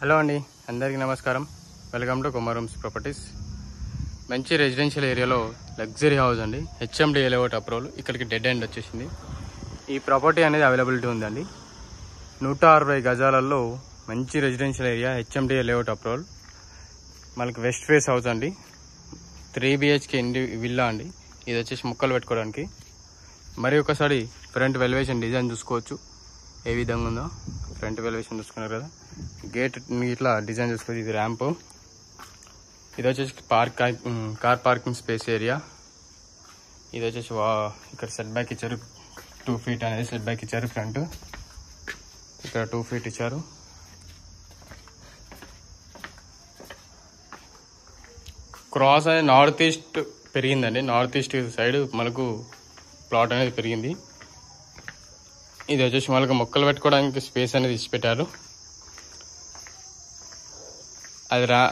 Hello అండి, అందరికీ నమస్కారం. వెల్కమ్ టు కుమారూమ్స్ ప్రాపర్టీస్. మంచి రెసిడెన్షియల్ ఏరియాలో లగ్జరీ హౌస్ అండి. HMD layout approval. ఇక్కడికి డెడ్ ఎండ్ వచ్చేసింది. ఈ ప్రాపర్టీ అనేది అవైలబిలిటీ ఉందండి. 160 గజాలలో మంచి residential area, HMD layout approval. మనకి వెస్ట్ ఫేస్ హౌస్ అండి. 3 BHK విల్లా అండి. ఇది వచ్చేసి ముక్కలు పెట్టుకోవడానికి. మరి ఒకసారి ఫ్రంట్ వెలివేషన్ డిజైన్ చూసుకోవచ్చు ఏ విధంగా ఉందో. ఫ్రంట్ వెలివేషన్ చూసుకున్నారు కదా, గేట్ ఇట్లా డిజైన్ చూసుకోవచ్చు. ఇది ర్యాంప్. ఇది వచ్చేసి కార్ పార్కింగ్ స్పేస్ ఏరియా. ఇది వచ్చేసి ఇక్కడ సెట్ బ్యాక్ ఇచ్చారు. 2 feet అనేది సెట్ బ్యాక్ ఇచ్చారు. ఫ్రంట్ ఇక్కడ 2 feet ఇచ్చారు. క్రాస్ అనేది నార్త్ ఈస్ట్ పెరిగిందండి. నార్త్ ఈస్ట్ సైడ్ మనకు ప్లాట్ అనేది పెరిగింది. ఇది వచ్చేసి మనకు మొక్కలు పెట్టుకోవడానికి స్పేస్ అనేది ఇచ్చి పెట్టారు.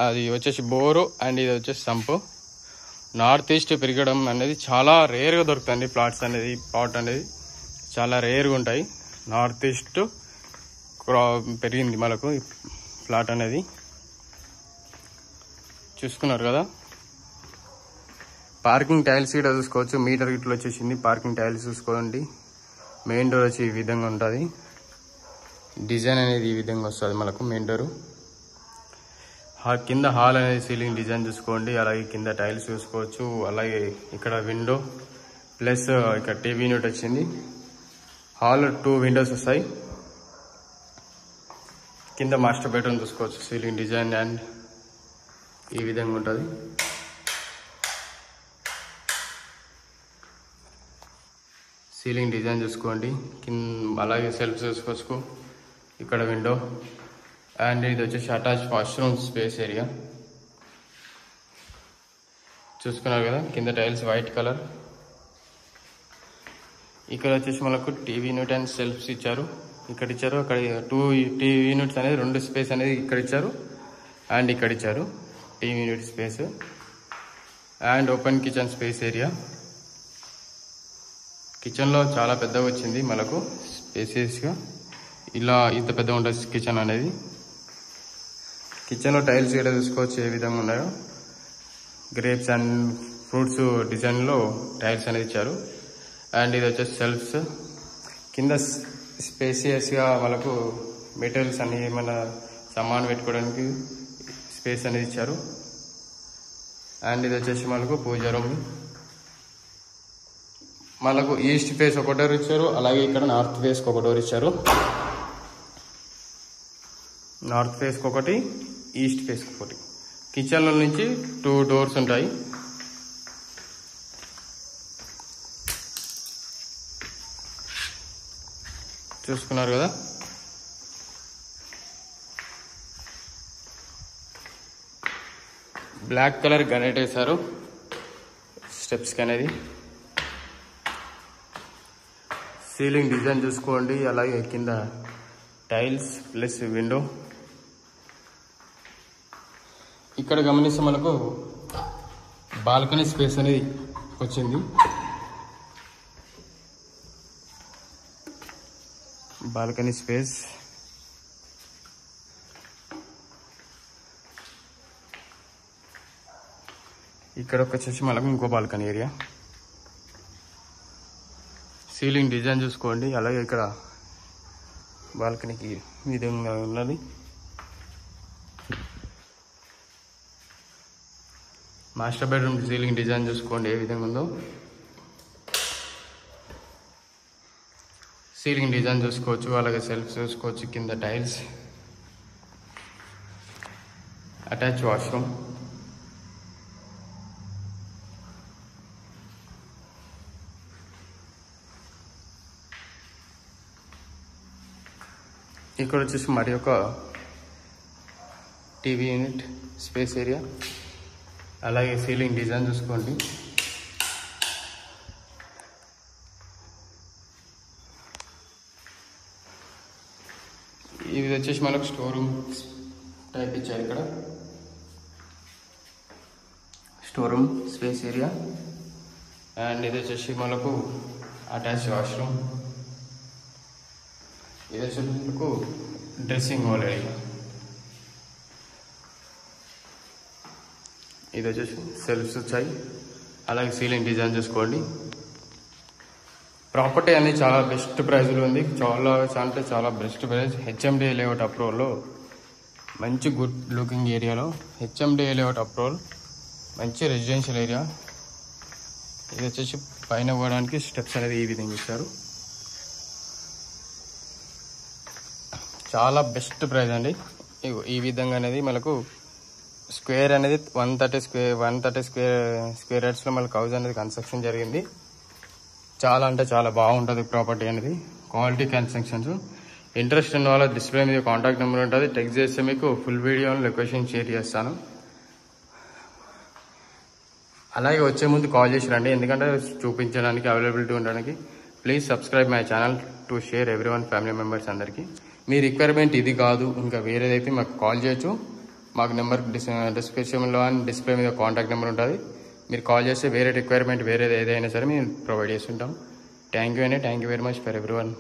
అది వచ్చేసి బోరు అండ్ ఇది వచ్చేసి సంపు. నార్త్ ఈస్ట్ పెరగడం అనేది చాలా రేర్గా దొరుకుతుంది. ప్లాట్స్ అనేది ప్లాట్ అనేది చాలా రేర్గా ఉంటాయి. నార్త్ ఈస్ట్ పెరిగింది మనకు ఈ ప్లాట్ అనేది. చూసుకున్నారు కదా, పార్కింగ్ టైల్స్ కూడా చూసుకోవచ్చు. మీటర్ గిట్లు వచ్చేసింది. పార్కింగ్ టైల్స్ చూసుకోండి. మెయిన్ డోర్ వచ్చి ఈ విధంగా ఉంటుంది. డిజైన్ అనేది ఈ విధంగా వస్తుంది మనకు. మెయిన్ డోరు కింద హాల్ అనేది సీలింగ్ డిజైన్ చూసుకోండి. అలాగే కింద టైల్స్ చూసుకోవచ్చు. అలాగే ఇక్కడ విండో ప్లస్ ఇక్కడ టీవీ యూనిట్ వచ్చింది. హాల్ 2 విండోస్ వస్తాయి. కింద మాస్టర్ బెడ్రూమ్ చూసుకోవచ్చు. సీలింగ్ డిజైన్ అండ్ ఈ విధంగా ఉంటుంది. సీలింగ్ డిజైన్ చూసుకోండి. అలాగే సెల్ఫ్ చూసుకోవచ్చు. ఇక్కడ విండో అండ్ ఇది వచ్చేసి అటాచ్ వాష్రూమ్ స్పేస్ ఏరియా. చూసుకున్నారు కదా, కింద టైల్స్ వైట్ కలర్. ఇక్కడ వచ్చేసి మనకు టీవీ యూనిట్ అండ్ సెల్ఫ్స్ ఇచ్చారు. ఇక్కడ ఇచ్చారు. అక్కడ 2 టీవీ యూనిట్స్ అనేది 2 స్పేస్ అనేది ఇక్కడ ఇచ్చారు అండ్ ఇక్కడ ఇచ్చారు. TV unit space and open kitchen space area. కిచెన్లో చాలా పెద్దగా వచ్చింది మనకు, స్పేసియస్గా. ఇలా ఇంత పెద్దగా ఉంటుంది కిచెన్ అనేది. కిచెన్లో టైల్స్ కూడా చూసుకోవచ్చు ఏ విధంగా ఉన్నాయో. గ్రేప్స్ అండ్ ఫ్రూట్స్ డిజైన్లో టైల్స్ అనేది ఇచ్చారు. అండ్ ఇది వచ్చేసి సెల్ఫ్స్. కింద స్పేసియస్గా మనకు మెటీరియల్స్ అన్ని ఏమైనా సామాన్ పెట్టుకోవడానికి స్పేస్ అనేది ఇచ్చారు. అండ్ ఇది వచ్చేసి మనకు పూజ రూమ్. మనకు ఈస్ట్ ఫేస్ ఒక డోర్ ఇచ్చారు. అలాగే ఇక్కడ నార్త్ ఫేస్కి ఒక డోర్ ఇచ్చారు. నార్త్ ఫేస్కి ఒకటి, ఈస్ట్ ఫేస్కి ఒకటి. కిచెన్లో నుంచి 2 డోర్స్ ఉంటాయి. చూసుకున్నారు కదా, బ్లాక్ కలర్ గ్రానైట్ వేశారు స్టెప్స్కి అనేది. సీలింగ్ డిజైన్ చూసుకోండి. అలాగే కింద టైల్స్ ప్లస్ విండో. ఇక్కడ గమనిస్తే మనకు బాల్కనీ స్పేస్ అనేది వచ్చింది. Balcony space. ఇక్కడ వచ్చేసి మనకు ఇంకో బాల్కనీ ఏరియా. సీలింగ్ డిజైన్ చూసుకోండి. అలాగే ఇక్కడ బాల్కనీకి విధంగా ఉన్నది. మాస్టర్ బెడ్రూమ్ సీలింగ్ డిజైన్ చూసుకోండి ఏ విధంగా ఉందో. సీలింగ్ డిజైన్ చూసుకోవచ్చు. అలాగే సెల్ఫ్ చూసుకోవచ్చు. కింద టైల్స్, అటాచ్ వాష్రూమ్. ఇక్కడ వచ్చేసి మరి ఒక టీవీ యూనిట్ స్పేస్ ఏరియా. అలాగే సీలింగ్ డిజైన్ చూసుకోండి. ఇది వచ్చేసి మనకు స్టోర్ రూమ్ టైప్ ఇచ్చారు. ఇక్కడ store room space area. And ఇది వచ్చేసి మనకు అటాచ్ వాష్రూమ్. ఇది వచ్చేసి మనకు డ్రెస్సింగ్ హాల్ ఏరియా. ఇది వచ్చేసి సెల్ఫ్స్ వచ్చాయి, అలాగే సీలింగ్ డిజైన్ చూసుకోండి. ప్రాపర్టీ అనేది చాలా బెస్ట్ ప్రైస్లో ఉంది, చాలా బెస్ట్ ప్రైస్. హెచ్ఎండి లేఅవుట్ అప్రూవల్లో మంచి గుడ్ లుకింగ్ ఏరియాలో హెచ్ఎండి లేఅవుట్ అప్రూవల్, మంచి రెసిడెన్షియల్ ఏరియా. ఇది వచ్చేసి పైన పోవడానికి స్టెప్స్ అనేది ఈ విధంగా ఇచ్చారు. చాలా బెస్ట్ ప్రైస్ అండి. ఈ విధంగా అనేది మనకు స్క్వేర్ అనేది 130 స్క్వేర్ యార్డ్స్లో మనకు హౌస్ అనేది కన్స్ట్రక్షన్ జరిగింది. చాలా అంటే చాలా బాగుంటుంది ప్రాపర్టీ అనేది, క్వాలిటీ కన్స్ట్రక్షన్స్. ఇంట్రెస్ట్ ఉన్న వాళ్ళ డిస్ప్లే మీద కాంటాక్ట్ నెంబర్ ఉంటుంది, టెక్స్ట్ చేస్తే మీకు ఫుల్ వీడియోని లొకేషన్ షేర్ చేస్తాను. అలాగే వచ్చే ముందు కాల్ చేసి రండి, ఎందుకంటే చూపించడానికి అవైలబిలిటీ ఉండడానికి. Please subscribe my channel to share everyone family members అందరికీ. మీ రిక్వైర్మెంట్ ఇది కాదు, ఇంకా వేరేదైతే మాకు కాల్ చేయొచ్చు. మాకు నెంబర్ డిస్క్రిప్షన్లో అండ్ డిస్ప్లే మీద కాంటాక్ట్ నెంబర్ ఉంటుంది. మీరు కాల్ చేస్తే వేరే రిక్వైర్మెంట్ వేరేది ఏదైనా సరే మేము ప్రొవైడ్ చేస్తుంటాం. Thank you very much for everyone.